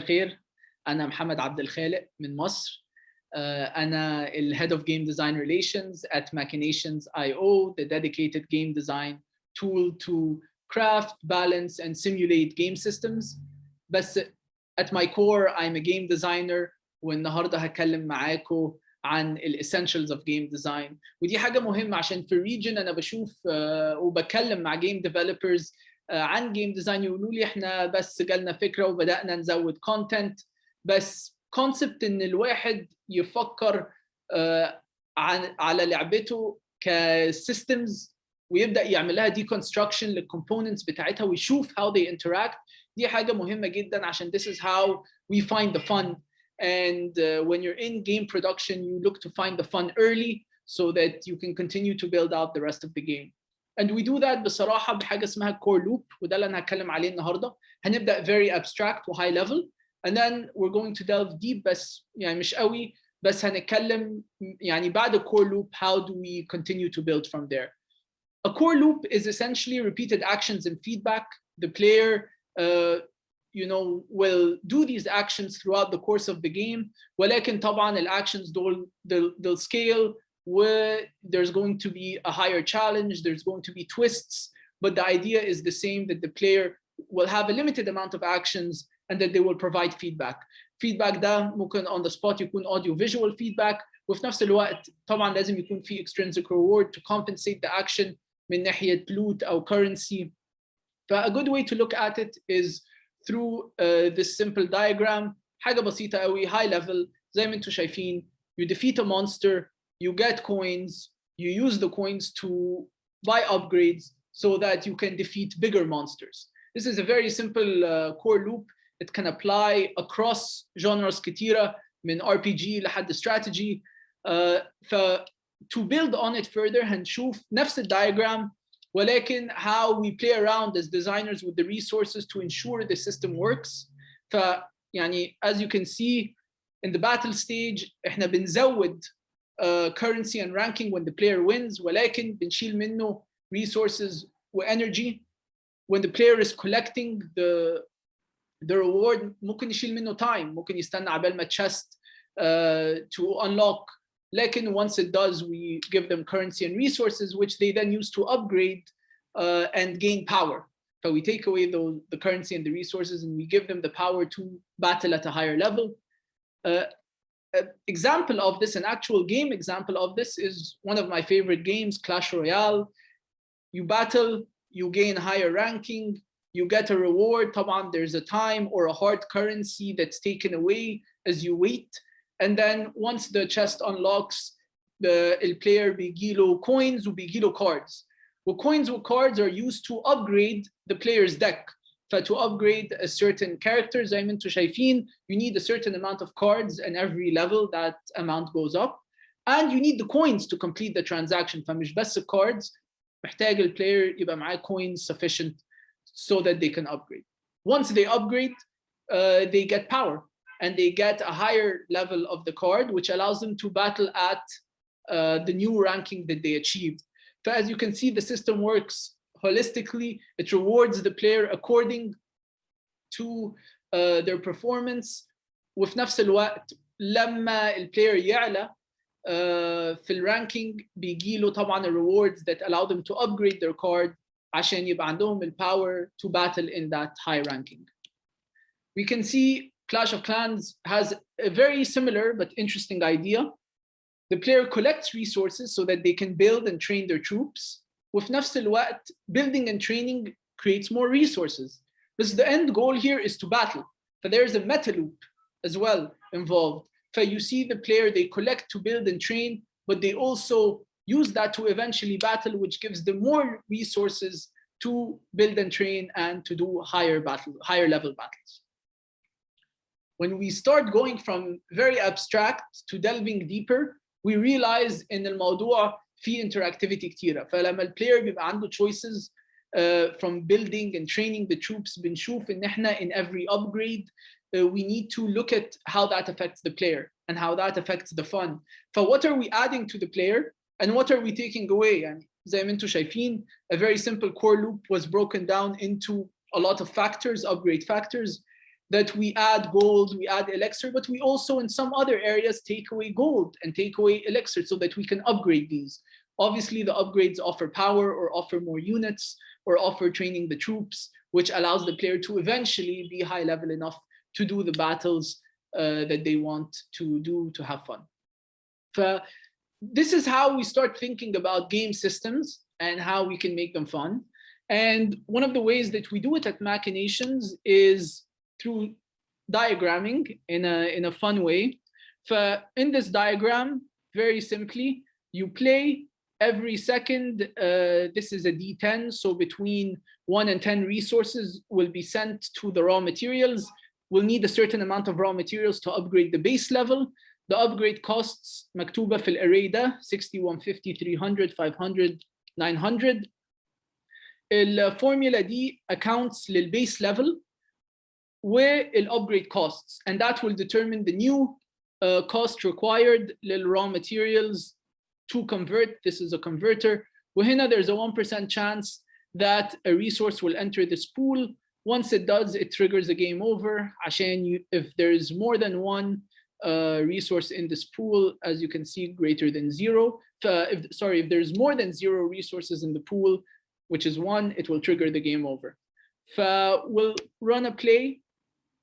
الخير، أنا محمد عبد الخالق من مصر. أنا ال Head of Game Design Relations at Machinations.io, the dedicated game design tool to craft, balance, and simulate game systems. بس at my core, I'm a game designer، والنهارده هتكلم معاكم عن ال essentials of game design. ودي حاجة مهمة عشان في الريجن أنا بشوف وبكلم مع game developers عن جيم ديزاين، يقولوا لي احنا بس جالنا فكره وبدانا نزود كونتنت، بس كونسبت ان الواحد يفكر على لعبته كسيستمز ويبدا يعمل لها ديكونستراكشن للكومبوننتس بتاعتها ويشوف how they interact. دي حاجه مهمه جدا عشان this is how we find the fun. And when you're in game production, you look to find the fun early so that you can continue to build out the rest of the game. And we do that بصراحة بحاجة اسمها core loop، وده اللي أنا هتكلم عليه النهاردة. هنبدأ very abstract و high level and then we're going to delve deep، بس يعني مش قوي، بس هنتكلم يعني بعد core loop how do we continue to build from there. A core loop is essentially repeated actions and feedback. The player will do these actions throughout the course of the game، ولكن طبعا ال actions they'll scale. Where there's going to be a higher challenge, there's going to be twists, but the idea is the same, that the player will have a limited amount of actions and that they will provide feedback. Feedback ده ممكن on the spot يكون audio visual feedback، وفي نفس الوقت طبعا لازم يكون في extrinsic reward to compensate the action من ناحية loot أو currency. A good way to look at it is through this simple diagram. حاجة بسيطة قوي high level زي ما انتم شايفين. You defeat a monster, you get coins, you use the coins to buy upgrades so that you can defeat bigger monsters. This is a very simple core loop. It can apply across genres كتيرة من RPG لحد strategy. To build on it further هنشوف نفس الدياجرام ولكن how we play around as designers with the resources to ensure the system works. يعني as you can see in the battle stage احنا بنزود currency and ranking when the player wins، ولكن بنشيل منه resources و energy when the player is collecting the reward. ممكن يشيل منه time، ممكن يستنى عبال ما chest to unlock، لكن once it does we give them currency and resources which they then use to upgrade and gain power. So we take away the currency and the resources and we give them the power to battle at a higher level. Example of this, an actual game example of this, is one of my favorite games, Clash Royale. You battle, you gain higher ranking, you get a reward. طبعا there's a time or a hard currency that's taken away as you wait. And then once the chest unlocks, the player بيجيله coins وبيجيله cards. Well, coins or cards are used to upgrade the player's deck. To upgrade a certain character زي ما انتم شايفين you need a certain amount of cards, and every level that amount goes up, and you need the coins to complete the transaction. فمش بس cards، محتاج البلاير يبقى معاه coins sufficient so that they can upgrade. Once they upgrade, they get power and they get a higher level of the card which allows them to battle at the new ranking that they achieved. So as you can see, the system works holistically. It rewards the player according to their performance. وفي نفس الوقت لما البلاير يعلى في الرانكينج بيجيله طبعا rewards that allow them to upgrade their card عشان يبقى عندهم power to battle in that high ranking. We can see Clash of Clans has a very similar but interesting idea. The player collects resources so that they can build and train their troops. وفي نفس الوقت building and training creates more resources. But the end goal here is to battle. So there's a meta loop as well involved. So you see the player, they collect to build and train, but they also use that to eventually battle, which gives them more resources to build and train and to do higher level battles. When we start going from very abstract to delving deeper, we realize in الموضوع في interactivity كتيرة. فلما البلاير بيبقى عنده choices from building and training the troops بنشوف إن إحنا in every upgrade we need to look at how that affects the player and how that affects the fun. So what are we adding to the player and what are we taking away? يعني زي ما انتم شايفين, a very simple core loop was broken down into a lot of factors, upgrade factors. that we add gold, we add elixir, but we also in some other areas take away gold and take away elixir so that we can upgrade these. Obviously, the upgrades offer power or offer more units or offer training the troops, which allows the player to eventually be high level enough to do the battles that they want to do to have fun. This is how we start thinking about game systems and how we can make them fun. And one of the ways that we do it at Machinations is through diagramming in a fun way. In this diagram, very simply, you play every second. This is a D10, so between 1 and 10 resources will be sent to the raw materials. We'll need a certain amount of raw materials to upgrade the base level. The upgrade costs مكتوبة في الارray ده 60, 150, 300, 500, 900. الفورمولا دي accounts للبase level والupgrade costs, and that will determine the new cost required للraw materials to convert. This is a converter. وهنا there's a 1% chance that a resource will enter this pool. Once it does, it triggers a game over. عشان if there's more than one resource in this pool, as you can see, greater than 0. If there's more than 0 resources in the pool, which is 1, it will trigger the game over. We'll run a play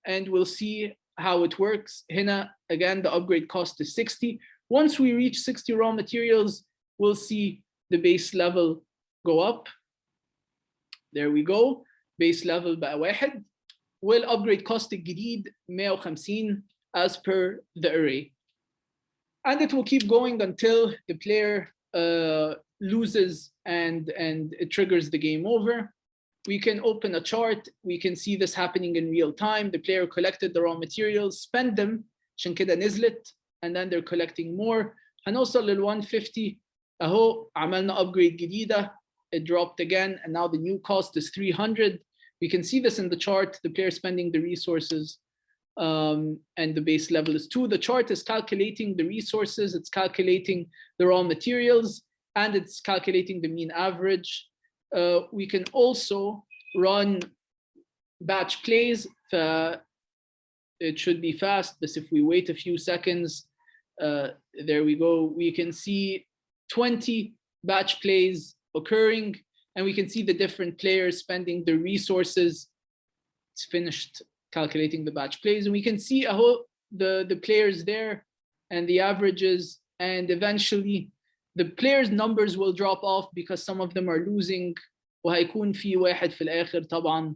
and we'll see how it works. Hina, again, the upgrade cost is 60. Once we reach 60 raw materials, we'll see the base level go up. There we go. Base level بقى 1. والupgrade cost الجديد 150 as per the array. And it will keep going until the player loses and it triggers the game over. We can open a chart. We can see this happening in real time. The player collected the raw materials, spent them, عشان كده نزلت, and then they're collecting more. هنوصل لل 150. أهو عملنا upgrade جديدة. It dropped again, and now the new cost is 300. We can see this in the chart. The player spending the resources, and the base level is 2. The chart is calculating the resources. It's calculating the raw materials, and it's calculating the mean average. We can also run batch plays. It should be fast, but if we wait a few seconds, there we go. We can see 20 batch plays occurring, and we can see the different players spending the resources. It's finished calculating the batch plays, and we can see the players there and the averages, and eventually the players' numbers will drop off because some of them are losing. وهيكون في واحد في الآخر طبعا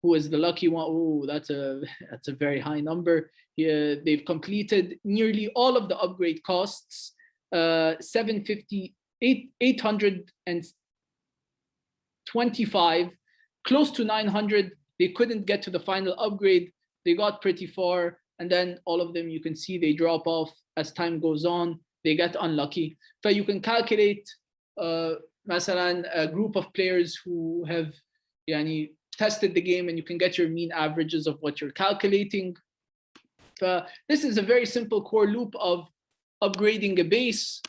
who is the lucky one. Oh, that's a very high number. Yeah, they've completed nearly all of the upgrade costs. 825, close to 900. They couldn't get to the final upgrade. They got pretty far, and then all of them, you can see they drop off as time goes on. They get unlucky. So you can calculate مثلا a group of players who have tested the game, and you can get your mean averages of what you're calculating. This is a very simple core loop of upgrading a base.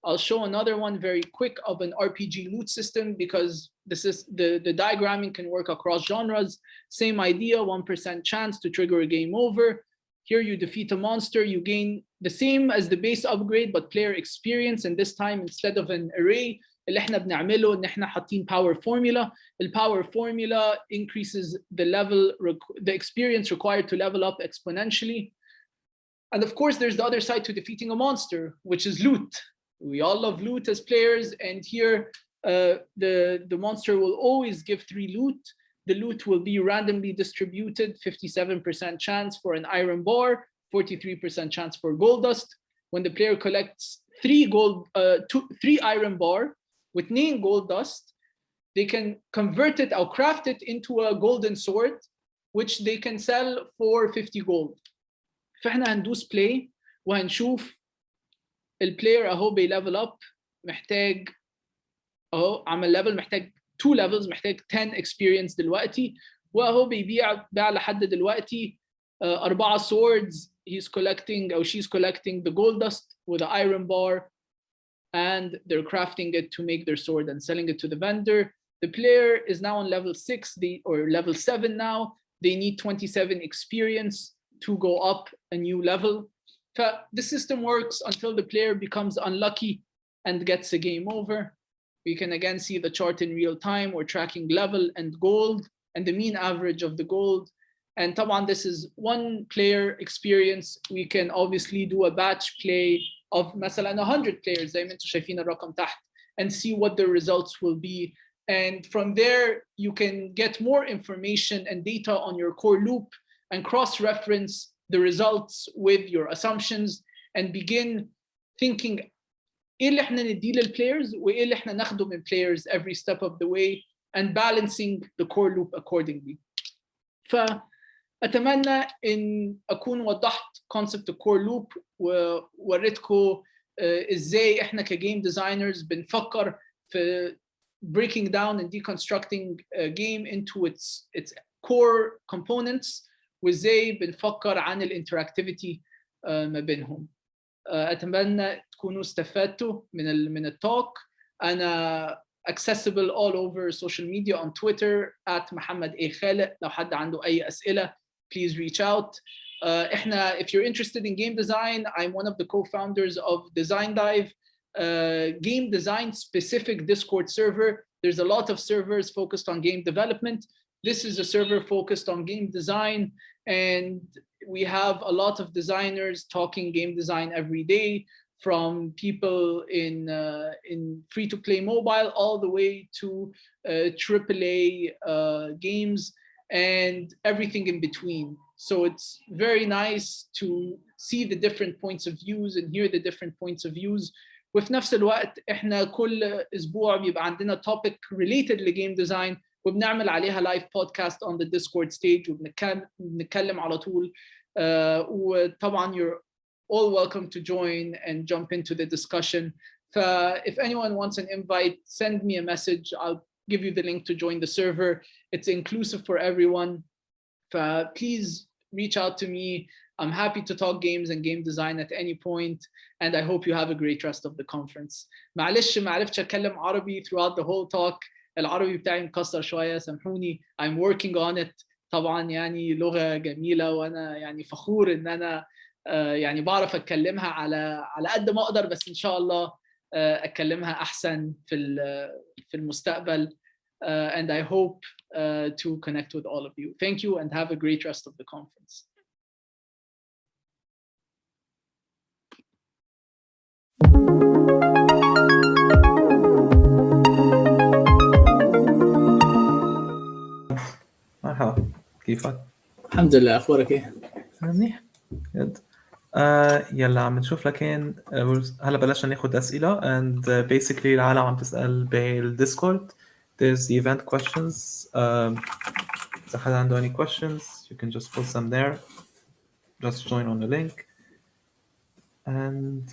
I'll show another one very quick of an RPG loot system, because this is the diagramming can work across genres. Same idea, 1% chance to trigger a game over. Here you defeat a monster, you gain the same as the base upgrade, but player experience, and this time instead of an array, اللي احنا بنعمله ان احنا حاطين power formula. The power formula increases the experience required to level up exponentially. And of course, there's the other side to defeating a monster, which is loot. We all love loot as players, and here the monster will always give 3 loot. The loot will be randomly distributed, 57% chance for an iron bar, 43% chance for gold dust. When the player collects 3 iron bar with 9 gold dust, they can convert it or craft it into a golden sword, which they can sell for 50 gold. فاحنا هندوس play وهنشوف البلاير اهو بيليفل اب، محتاج اهو عمل ليفل، محتاج 2 levels، محتاج 10 experience دلوقتي، واهو باع لحد دلوقتي 4 swords. He's collecting or she's collecting the gold dust with an iron bar, and they're crafting it to make their sword and selling it to the vendor. The player is now on level 6 or level 7 now. they need 27 experience to go up a new level. The system works until the player becomes unlucky and gets a game over. We can again see the chart in real time. We're tracking level and gold and the mean average of the gold. And طبعا this is one player experience. We can obviously do a batch play of مثلا 100 players زي ما انتم شايفين الرقم تحت and see what the results will be. And from there, you can get more information and data on your core loop and cross-reference the results with your assumptions and begin thinking ايه اللي احنا نديه للplayers وايه اللي احنا ناخده من players every step of the way and balancing the core loop accordingly. فأتمنى إن أكون وضحت concept core loop ووريتكم إزاي إحنا كجيم designers بنفكر في breaking down and deconstructing a game into its core components وإزاي بنفكر عن الانتراكتيفيتي ما بينهم. أتمنى تكونوا استفدتوا من التوك. أنا accessible all over social media on Twitter @محمد A خالق. لو حد عنده أي أسئلة please reach out. if you're interested in game design, I'm one of the co-founders of Design Dive, game design specific Discord server. There's a lot of servers focused on game development. This is a server focused on game design, and we have a lot of designers talking game design every day, from people in free-to-play mobile all the way to AAA games and everything in between. So it's very nice to see the different points of views and hear the different points of views. وفي نفس الوقت احنا كل اسبوع بيبقى عندنا topic related لجيم design وبنعمل عليها live podcast on the Discord stage وبنتكلم على طول. وطبعا you're all welcome to join and jump into the discussion. If anyone wants an invite, send me a message. I'll give you the link to join the server. It's inclusive for everyone. Please reach out to me. I'm happy to talk games and game design at any point, and I hope you have a great rest of the conference. معلش ما عرفتش أتكلم عربي throughout the whole talk. العربي بتاعي مكسر شوية سامحوني. I'm working on it. طبعا يعني لغة جميلة وأنا يعني فخور إن أنا يعني بعرف أتكلمها على قد ما أقدر، بس إن شاء الله أتكلمها أحسن في المستقبل. And I hope to connect with all of you. Thank you and have a great rest of the conference. مرحبا، كيفك؟ الحمد لله، أخبارك إيه؟ منيح. جد. يلا عم نشوف لكن هلا بلشنا ناخد أسئلة and basically العالم عم تسأل بالديسكورد. There's the event questions. إذا حدا عنده any questions you can just post them there. Just join on the link and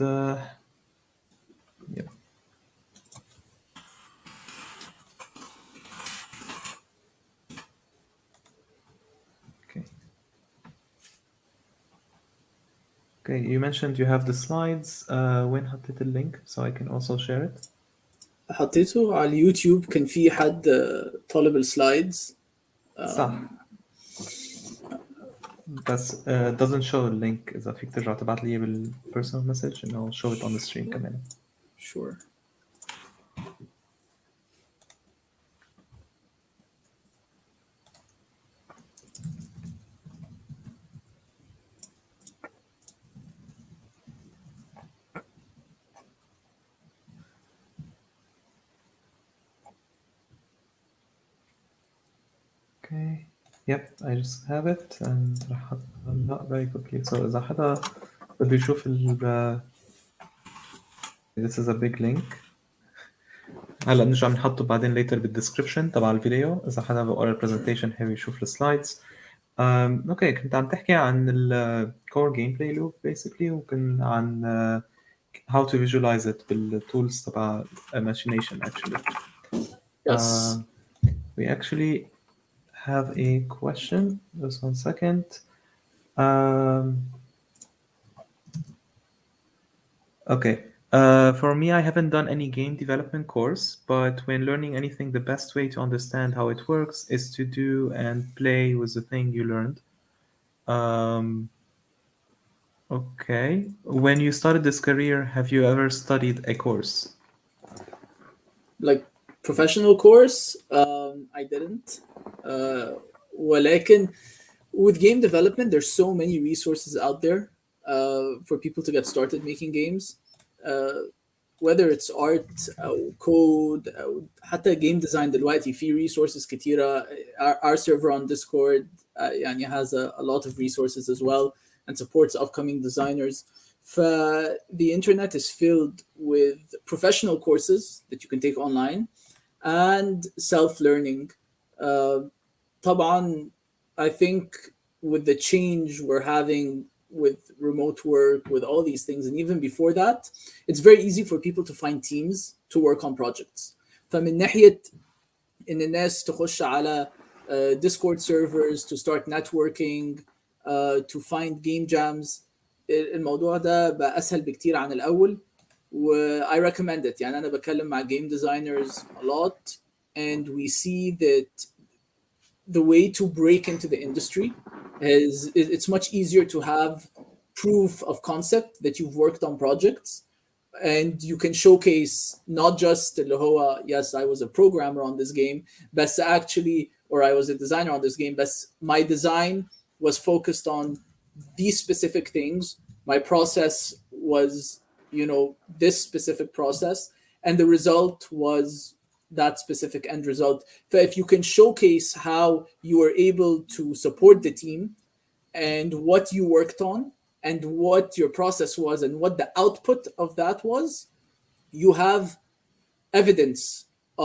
yeah. Okay, you mentioned you have the slides. وين حطيت اللينك so I can also share it? حطيته على اليوتيوب. كان في حد طالب السلايدز. صح. بس doesn't show the link. إذا فيك ترجع تبعت لي بالpersonal message and I'll show it on the stream كمان. Sure. Okay. Yep, I just have it and راح أحطها very quickly. So إذا حدا بده يشوف this is a big link. هلا نرجع بنحطه بعدين later بالدescription تبع الفيديو إذا حدا بقرا البرزنتيشن حابب يشوف السلايدز. اوكي كنت عم تحكي عن ال core gameplay loop basically وكن عن how to visualize it بالtools تبع imagination actually. Yes. We actually have a question. Just 1 second. Okay. For me, I haven't done any game development course, but when learning anything, the best way to understand how it works is to do and play with the thing you learned. Um, okay. When you started this career, have you ever studied a course? Like professional course, I didn't. ولكن with game development, there's so many resources out there for people to get started making games. Uh, whether it's art أو code أو حتى game design دلوقتي في resources كتيرة. Our server on Discord يعني has a lot of resources as well and supports upcoming designers. The internet is filled with professional courses that you can take online and self-learning. طبعا I think with the change we're having with remote work, with all these things, and even before that, it's very easy for people to find teams to work on projects. فمن ناحية إن الناس تخش على Discord servers to start networking, to find game jams, الموضوع ده بقى أسهل بكتير عن الأول. I recommend it. يعني أنا بكلم مع game designers a lot, and we see that the way to break into the industry is it's much easier to have proof of concept that you've worked on projects, and you can showcase not just اللي هو yes I was a programmer on this game but actually, or I was a designer on this game but my design was focused on these specific things, my process was this specific process, and the result was that specific end result. So if you can showcase how you were able to support the team and what you worked on and what your process was and what the output of that was, you have evidence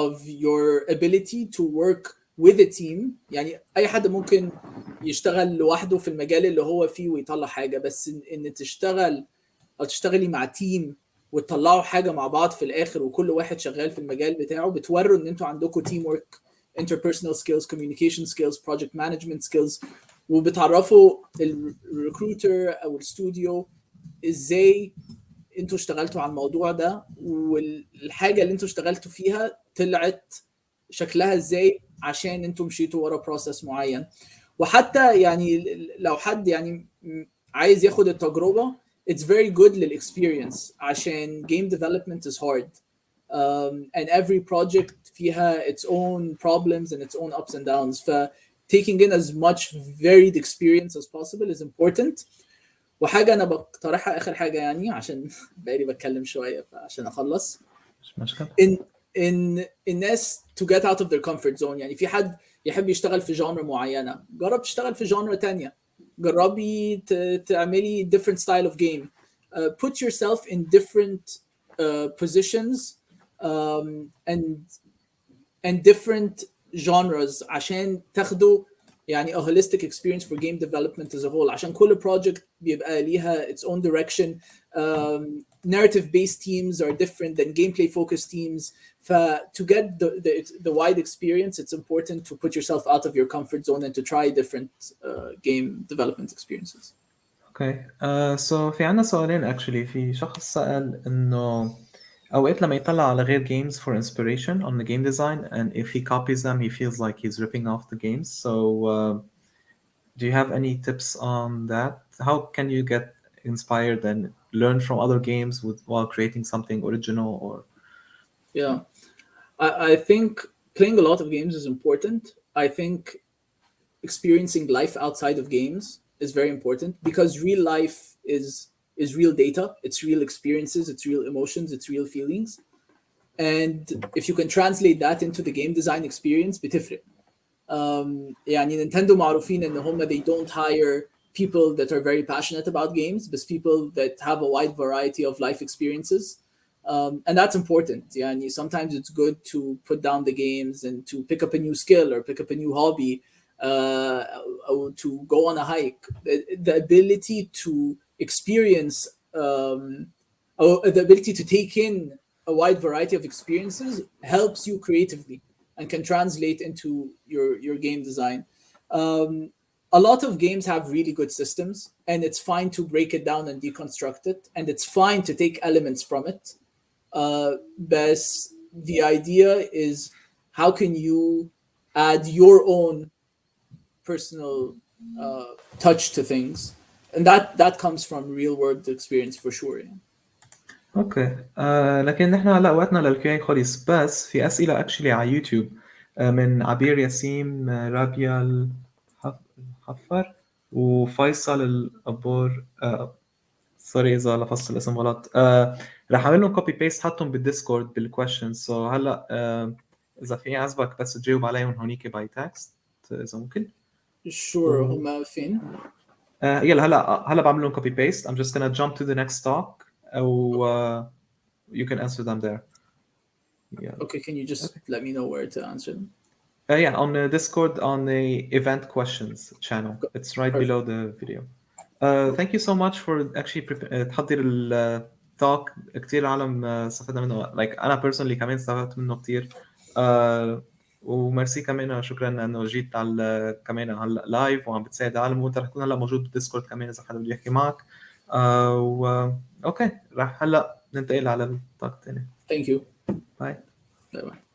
of your ability to work with a team. يعني اي حد ممكن يشتغل لوحده في المجال اللي هو فيه ويطلع حاجه، بس ان تشتغل او تشتغلي مع تيم وتطلعوا حاجه مع بعض في الاخر وكل واحد شغال في المجال بتاعه، بتوروا ان انتوا عندكم تيم ورك، interpersonal skills, communication skills, project management skills، وبتعرفوا الريكروتر او الاستوديو ازاي انتوا اشتغلتوا على الموضوع ده، والحاجه اللي انتوا اشتغلتوا فيها طلعت شكلها ازاي عشان انتوا مشيتوا ورا بروسس معين. وحتى يعني لو حد يعني عايز ياخد التجربه، it's very good للاكسبيرينس عشان game development is hard, and every project فيها its own problems and its own ups and downs. ف taking in as much varied experience as possible is important. وحاجه انا بقترحها اخر حاجه يعني عشان بقالي بتكلم شويه عشان اخلص، مش مشكلة. ان الناس to get out of their comfort zone. يعني في حد يحب يشتغل في جانر معينه، جرب تشتغل في جانر تانية، جربي تعملي different style of game, put yourself in different positions, and different genres عشان تاخدوا يعني a holistic experience for game development as a whole. عشان كل project بيبقى ليها its own direction. Narrative based teams are different than gameplay focused teams. To get the wide experience, it's important to put yourself out of your comfort zone and to try different game development experiences. اوكي سو في عنا سؤالين actually. في شخص سأل انه اوقات لما يطلع على غير games for inspiration on the game design, and if he copies them he feels like he's ripping off the games. So do you have any tips on that? How can you get inspired and learn from other games while creating something original? Or Yeah, I think playing a lot of games is important. I think experiencing life outside of games is very important, because real life is real data, it's real experiences, it's real emotions, it's real feelings, and if you can translate that into the game design experience بتفرق. يعني نينتندو معروفين ان هم they don't hire people that are very passionate about games, but people that have a wide variety of life experiences. And that's important. يعني sometimes it's good to put down the games and to pick up a new skill or pick up a new hobby, or to go on a hike. The ability to experience, or the ability to take in a wide variety of experiences helps you creatively and can translate into your game design. a lot of games have really good systems, and it's fine to break it down and deconstruct it, and it's fine to take elements from it. But the idea is, how can you add your own personal touch to things, and that comes from real world experience for sure. يعني. اوكي لكن نحن هلا وقتنا للكيو خلص، بس في اسئله اكشلي على يوتيوب من عبير ياسين، رابيا الحفر، وفيصل الابور. سوري اذا لفظت الاسم غلط. رح اعمل لهم كوبي بيست حطهم بالديسكورد بالكويشنز. سو هلا اذا في عزبك بس تجاوب عليهم هونيك باي تكست اذا ممكن. Sure. هم فين؟ يلا هلا بعمل لهم كوبي بيست. I'm just gonna jump to the next talk. أو you can answer them there. Yeah. Okay, can you just let me know where to answer them? Yeah, on the Discord on the event questions channel. It's right below the video. Thank you so much for actually تحضير التوك. كتير عالم استفدنا منه. Like أنا personally كمان استفدت منه كتير. وميرسي كمان، شكرا انه جيت على كمان هلا لايف وعم بتساعد العالم، وانت رح تكون هلا موجود بالديسكورد كمان اذا حدا بده يحكي معك. اوكي رح هلا ننتقل على التوك الثاني. Thank you. باي. Bye bye.